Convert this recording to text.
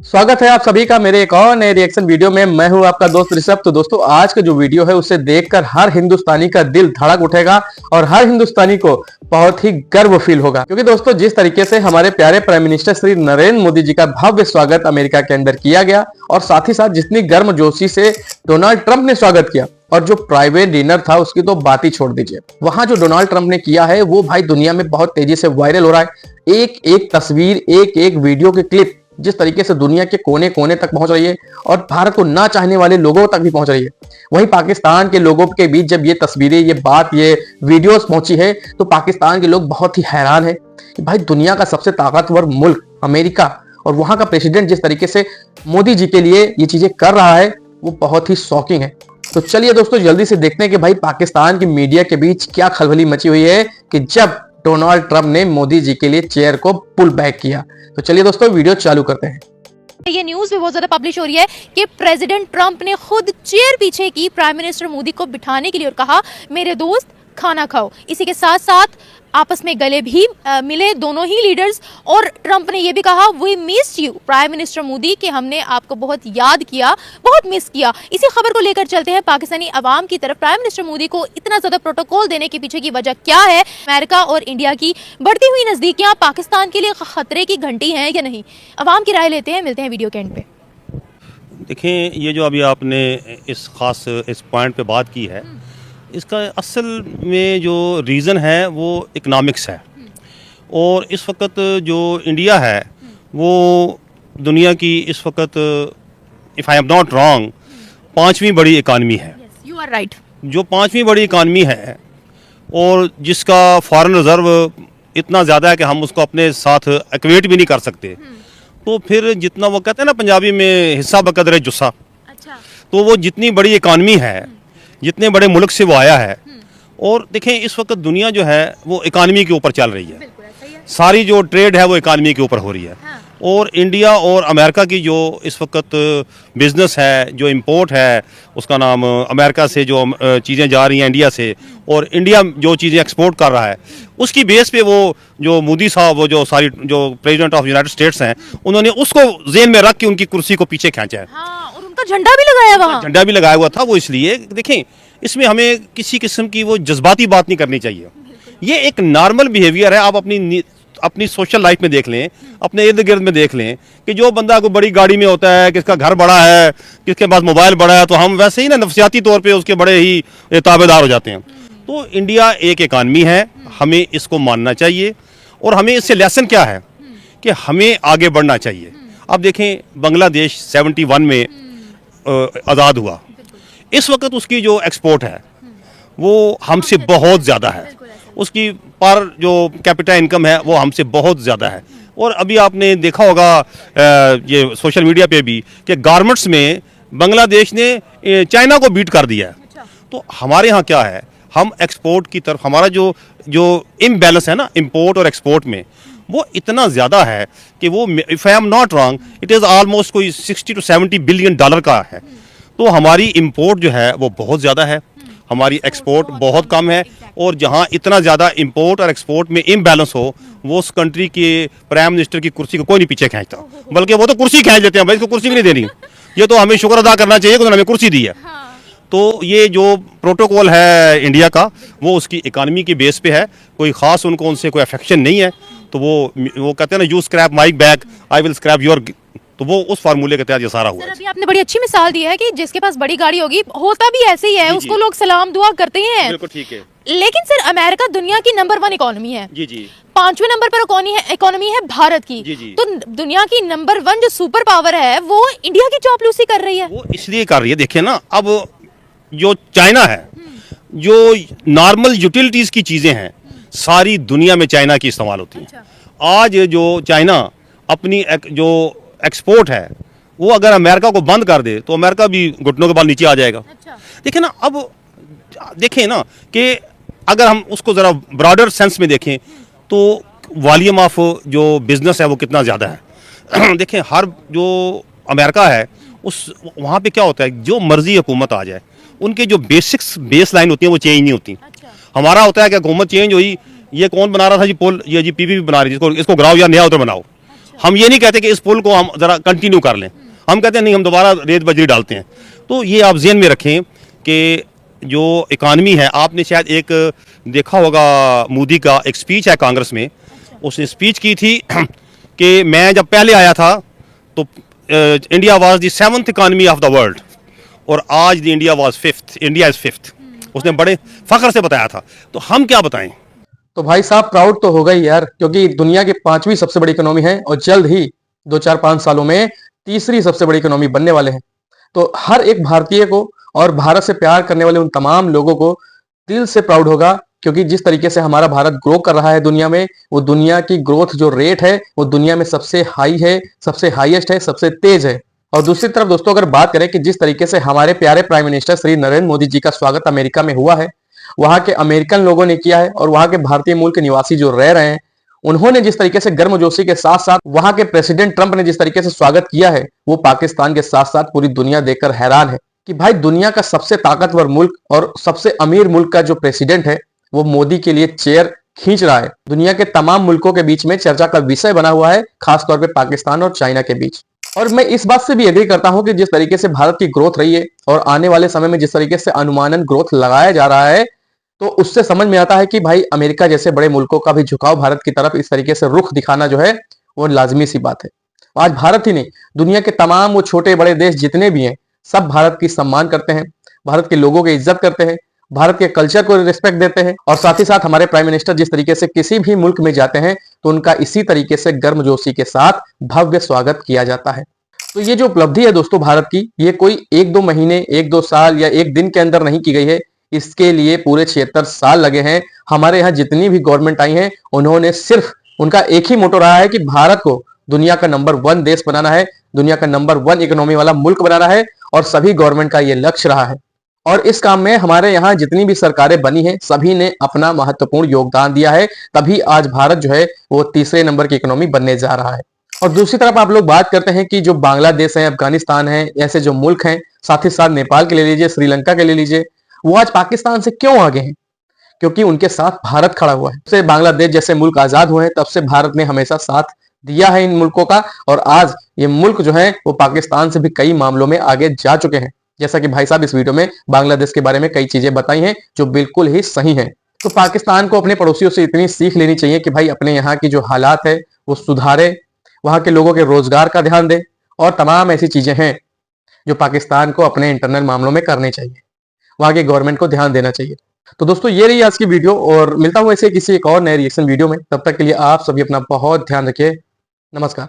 स्वागत है आप सभी का मेरे एक और नए रिएक्शन वीडियो में। मैं हूं आपका दोस्त ऋषभ। तो दोस्तों आज का जो वीडियो है उसे देखकर हर हिंदुस्तानी का दिल धड़क उठेगा और हर हिंदुस्तानी को बहुत ही गर्व फील होगा, क्योंकि दोस्तों जिस तरीके से हमारे प्यारे प्राइम मिनिस्टर श्री नरेंद्र मोदी जी का भव्य स्वागत अमेरिका के अंदर किया गया और साथ ही साथ जितनी गर्मजोशी से डोनाल्ड ट्रंप ने स्वागत किया और जो प्राइवेट डिनर था उसकी तो बात ही छोड़ दीजिए। वहां जो डोनाल्ड ट्रंप ने किया है वो भाई दुनिया में बहुत तेजी से वायरल हो रहा है। एक एक तस्वीर, एक एक वीडियो की क्लिप जिस तरीके से दुनिया के कोने कोने तक पहुंच रही है और भारत को ना चाहने वाले लोगों तक भी पहुंच रही है। वहीं पाकिस्तान के लोगों के बीच जब ये तस्वीरें, ये बात, ये वीडियोस पहुंची है तो पाकिस्तान के लोग बहुत ही हैरान है कि भाई दुनिया का सबसे ताकतवर मुल्क अमेरिका और वहां का प्रेसिडेंट जिस तरीके से मोदी जी के लिए ये चीजें कर रहा है वो बहुत ही शॉकिंग है। तो चलिए दोस्तों जल्दी से देखते हैं कि भाई पाकिस्तान की मीडिया के बीच क्या खलबली मची हुई है कि जब डोनाल्ड ट्रंप ने मोदी जी के लिए चेयर को पुल बैक किया। तो चलिए दोस्तों वीडियो चालू करते हैं। ये न्यूज भी बहुत ज्यादा पब्लिश हो रही है कि प्रेसिडेंट ट्रंप ने खुद चेयर पीछे की प्राइम मिनिस्टर मोदी को बिठाने के लिए और कहा मेरे दोस्त खाना खाओ। इसी के साथ साथ आपस में गले भी मिले दोनों ही लीडर्स और ट्रंप ने यह भी कहा we missed you prime minister Modi कि हमने आपको बहुत याद किया, बहुत मिस किया। इसी खबर को लेकर चलते हैं पाकिस्तानी अवाम की तरफ। प्राइम मिनिस्टर मोदी को इतना ज्यादा प्रोटोकॉल देने के पीछे की वजह क्या है? अमेरिका और इंडिया की बढ़ती हुई नजदीकियां पाकिस्तान के लिए खतरे की घंटी हैं या नहीं? अवाम की राय लेते हैं, मिलते हैं वीडियो के एंड पे। देखें, ये जो अभी आपने इस पॉइंट पे बात की है, इसका असल में जो रीज़न है वो इकनॉमिक्स है। और इस वक्त जो इंडिया है वो दुनिया की इस वक्त, if I am not wrong, 5वीं बड़ी इकानमी है। You are right. जो 5वीं बड़ी इकानमी है और जिसका फॉरेन रिज़र्व इतना ज़्यादा है कि हम उसको अपने साथ इक्वेट भी नहीं कर सकते। तो फिर जितना वो कहते हैं ना पंजाबी में हिस्सा बकदरे जुस्सा, अच्छा। तो वो जितनी बड़ी इकानमी है, जितने बड़े मुल्क से वो आया है। और देखें इस वक्त दुनिया जो है वो इकानमी के ऊपर चल रही है। सारी जो ट्रेड है वो इकानमी के ऊपर हो रही है। हाँ। और इंडिया और अमेरिका की जो इस वक्त बिज़नेस है, जो इंपोर्ट है, उसका नाम अमेरिका से जो चीज़ें जा रही हैं इंडिया से, और इंडिया जो चीज़ें एक्सपोर्ट कर रहा है, उसकी बेस पे वो जो मोदी साहब, वो जो सारी जो प्रेसिडेंट ऑफ यूनाइटेड स्टेट्स हैं, उन्होंने उसको जेन में रख के उनकी कुर्सी को पीछे खींचा है। हाँ, और उनका झंडा भी लगाया वहाँ। झंडा भी लगाया हुआ था। वो इसलिए देखें, इसमें हमें किसी किस्म की वो जज्बाती बात नहीं करनी चाहिए। ये एक नॉर्मल बिहेवियर है। आप अपनी सोशल लाइफ में देख लें, अपने इर्द गिर्द में देख लें कि जो बंदा कोई बड़ी गाड़ी में होता है, किसका घर बड़ा है, किसके पास मोबाइल बड़ा है, तो हम वैसे ही ना नफसियाती तौर पे उसके बड़े ही ताबेदार हो जाते हैं। तो इंडिया एक इकानमी है, हमें इसको मानना चाहिए। और हमें इससे लेसन क्या है कि हमें आगे बढ़ना चाहिए। अब देखें, बांग्लादेश 71 में आज़ाद हुआ। इस वक्त उसकी जो एक्सपोर्ट है वो हमसे बहुत ज़्यादा है। उसकी पर जो कैपिटा इनकम है वो हमसे बहुत ज़्यादा है। और अभी आपने देखा होगा ये सोशल मीडिया पे भी कि गारमेंट्स में बांग्लादेश ने चाइना को बीट कर दिया है। तो हमारे यहाँ क्या है, हम एक्सपोर्ट की तरफ, हमारा जो इम्बैलेंस है ना इंपोर्ट और एक्सपोर्ट में, वो इतना ज़्यादा है कि वो, if I am not wrong, it is almost कोई 60 to 70 बिलियन डॉलर का है। तो हमारी इंपोर्ट जो है वो बहुत ज़्यादा है, हमारी एक्सपोर्ट बहुत कम है। और जहाँ इतना ज़्यादा इंपोर्ट और एक्सपोर्ट में इम्बैलेंस हो, वो उस कंट्री के प्राइम मिनिस्टर की कुर्सी को कोई नहीं पीछे खींचता, बल्कि वो तो कुर्सी खींच लेते हैं। भाई इसको कुर्सी भी नहीं देनी, ये तो हमें शुक्र अदा करना चाहिए कि उन्होंने हमें कुर्सी दी है। तो ये जो प्रोटोकॉल है इंडिया का वो उसकी इकानमी की बेस पे है। कोई ख़ास उनको उनसे कोई अफेक्शन नहीं है। तो वो कहते हैं ना, you scrap my back I will scrap your, तो वो उस फार्मूले के तहत ये सारा हुआ है। अभी आपने बड़ी अच्छी मिसाल दी है कि जिसके पास बड़ी गाड़ी होगी, होता भी ऐसे ही है, उसको लोग सलाम दुआ करते हैं। बिल्कुल ठीक है। लेकिन सर अमेरिका दुनिया की नंबर 1 इकोनॉमी है। जी जी। 5वें नंबर पर इकोनॉमी है भारत की। जी जी। तो दुनिया की नंबर 1 जो सुपर पावर है वो इंडिया की चापलूसी कर रही है। वो इसलिए कर रही है, देखिए ना, अब जो चाइना है, जो नॉर्मल यूटिलिटीज की चीजें हैं सारी दुनिया में चाइना की इस्तेमाल होती हैं। आज जो चाइना अपनी जो एक्सपोर्ट है वो अगर अमेरिका को बंद कर दे तो अमेरिका भी घुटनों के बल नीचे आ जाएगा। देखिए ना, अब देखें ना कि अगर हम उसको ज़रा ब्रॉडर सेंस में देखें तो वॉल्यूम ऑफ जो बिज़नेस है वो कितना ज़्यादा है। देखें, हर जो अमेरिका है उस वहाँ पे क्या होता है, जो मर्जी हुकूमत आ जाए उनके जो बेस लाइन होती हैं वो चेंज नहीं होती। हमारा होता है कि हुकूमत चेंज हुई, ये कौन बना रहा था जी पुल, ये जी पीपीपी बना रही है, इसको गिराओ या नया उधर बनाओ। हम ये नहीं कहते कि इस पुल को हम जरा कंटिन्यू कर लें, हम कहते हैं नहीं हम दोबारा रेत बजरी डालते हैं। तो ये आप ज़हन में रखें कि जो इकानमी है, आपने शायद एक देखा होगा मोदी का एक स्पीच है कांग्रेस में, उसने स्पीच की थी कि मैं जब पहले आया था तो India was the 7th economy of the world और आज the India was 5th, India is 5th। उसने बड़े फख्र से बताया था। तो हम क्या बताएं? तो भाई साहब प्राउड तो होगा ही यार, क्योंकि दुनिया की 5वीं सबसे बड़ी इकोनॉमी है और जल्द ही 2-4-5 सालों में तीसरी सबसे बड़ी इकोनॉमी बनने वाले हैं। तो हर एक भारतीय को और भारत से प्यार करने वाले उन तमाम लोगों को दिल से प्राउड होगा, क्योंकि जिस तरीके से हमारा भारत ग्रो कर रहा है दुनिया में, वो दुनिया की ग्रोथ जो रेट है वो दुनिया में सबसे हाई है, सबसे हाईएस्ट है, सबसे तेज है। और दूसरी तरफ दोस्तों अगर बात करें कि जिस तरीके से हमारे प्यारे प्राइम मिनिस्टर श्री नरेंद्र मोदी जी का स्वागत अमेरिका में हुआ है, वहां के अमेरिकन लोगों ने किया है और वहां के भारतीय मूल के निवासी जो रह रहे हैं उन्होंने जिस तरीके से गर्मजोशी के साथ साथ वहां के प्रेसिडेंट ट्रंप ने जिस तरीके से स्वागत किया है, वो पाकिस्तान के साथ साथ पूरी दुनिया देखकर हैरान है कि भाई दुनिया का सबसे ताकतवर मुल्क और सबसे अमीर मुल्क का जो प्रेसिडेंट है वो मोदी के लिए चेयर खींच रहा है। दुनिया के तमाम मुल्कों के बीच में चर्चा का विषय बना हुआ है, खासतौर पर पाकिस्तान और चाइना के बीच। और मैं इस बात से भी एग्री करता हूं कि जिस तरीके से भारत की ग्रोथ रही है और आने वाले समय में जिस तरीके से अनुमानन ग्रोथ लगाया जा रहा है, तो उससे समझ में आता है कि भाई अमेरिका जैसे बड़े मुल्कों का भी झुकाव भारत की तरफ इस तरीके से रुख दिखाना जो है वो लाजमी सी बात है। आज भारत ही नहीं, दुनिया के तमाम वो छोटे बड़े देश जितने भी हैं सब भारत की सम्मान करते हैं, भारत के लोगों की इज्जत करते हैं, भारत के कल्चर को रिस्पेक्ट देते हैं। और साथ ही साथ हमारे प्राइम मिनिस्टर जिस तरीके से किसी भी मुल्क में जाते हैं तो उनका इसी तरीके से गर्मजोशी के साथ भव्य स्वागत किया जाता है। तो ये जो उपलब्धि है दोस्तों भारत की, ये कोई 1-2 महीने, 1-2 साल या एक दिन के अंदर नहीं की गई है, इसके लिए पूरे 76 साल लगे हैं। हमारे यहाँ जितनी भी गवर्नमेंट आई हैं उन्होंने सिर्फ उनका एक ही मोटो रहा है कि भारत को दुनिया का नंबर 1 देश बनाना है, दुनिया का नंबर 1 इकोनॉमी वाला मुल्क बनाना है, और सभी गवर्नमेंट का ये लक्ष्य रहा है। और इस काम में हमारे यहाँ जितनी भी सरकारें बनी हैं सभी ने अपना महत्वपूर्ण योगदान दिया है, तभी आज भारत जो है वो तीसरे नंबर की इकोनॉमी बनने जा रहा है। और दूसरी तरफ आप लोग बात करते हैं कि जो बांग्लादेश है, अफगानिस्तान है, ऐसे जो मुल्क हैं, साथ ही साथ नेपाल के ले लीजिए, श्रीलंका के ले लीजिए, वो आज पाकिस्तान से क्यों आगे हैं? क्योंकि उनके साथ भारत खड़ा हुआ है। जब से बांग्लादेश जैसे मुल्क आजाद हुए हैं तब से भारत ने हमेशा साथ दिया है इन मुल्कों का, और आज ये मुल्क जो है वो पाकिस्तान से भी कई मामलों में आगे जा चुके हैं। जैसा कि भाई साहब इस वीडियो में बांग्लादेश के बारे में कई चीजें बताई हैं जो बिल्कुल ही सही हैं। तो पाकिस्तान को अपने पड़ोसियों से इतनी सीख लेनी चाहिए कि भाई अपने यहाँ की जो हालात है वो सुधारे, वहां के लोगों के रोजगार का ध्यान दे, और तमाम ऐसी चीजें हैं जो पाकिस्तान को अपने इंटरनल मामलों में करनी चाहिए, वहां की गवर्नमेंट को ध्यान देना चाहिए। तो दोस्तों ये रही आज की वीडियो, और मिलता हूं ऐसे किसी एक और नए रिएक्शन वीडियो में। तब तक के लिए आप सभी अपना बहुत ध्यान रखिए। नमस्कार।